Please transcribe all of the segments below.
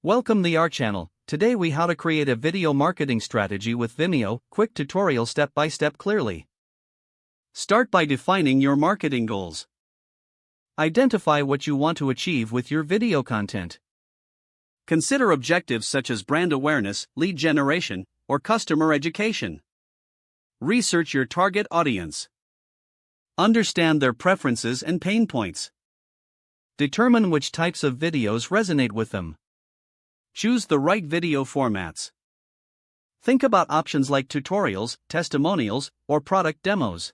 Welcome to our channel. Today we how to create a video marketing strategy with Vimeo, quick tutorial step by step clearly. Start by defining your marketing goals. Identify what you want to achieve with your video content. Consider objectives such as brand awareness, lead generation, or customer education. Research your target audience. Understand their preferences and pain points. Determine which types of videos resonate with them. Choose the right video formats. Think about options like tutorials, testimonials, or product demos.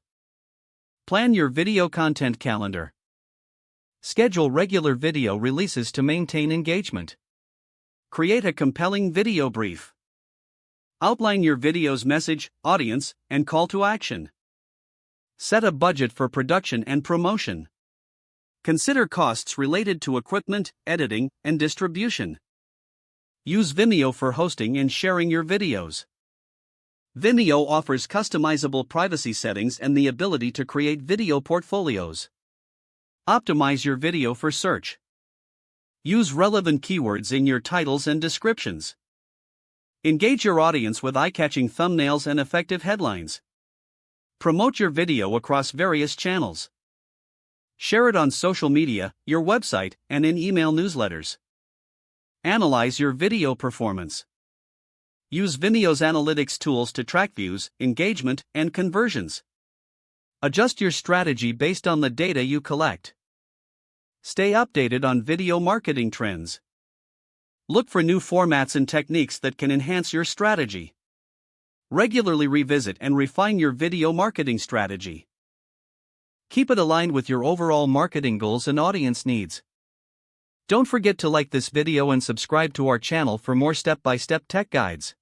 Plan your video content calendar. Schedule regular video releases to maintain engagement. Create a compelling video brief. Outline your video's message, audience, and call to action. Set a budget for production and promotion. Consider costs related to equipment, editing, and distribution. Use Vimeo for hosting and sharing your videos. Vimeo offers customizable privacy settings and the ability to create video portfolios. Optimize your video for search. Use relevant keywords in your titles and descriptions. Engage your audience with eye-catching thumbnails and effective headlines. Promote your video across various channels. Share it on social media, your website, and in email newsletters. Analyze your video performance. Use Vimeo's analytics tools to track views, engagement, and conversions. Adjust your strategy based on the data you collect. Stay updated on video marketing trends. Look for new formats and techniques that can enhance your strategy. Regularly revisit and refine your video marketing strategy. Keep it aligned with your overall marketing goals and audience needs. Don't forget to like this video and subscribe to our channel for more step-by-step tech guides.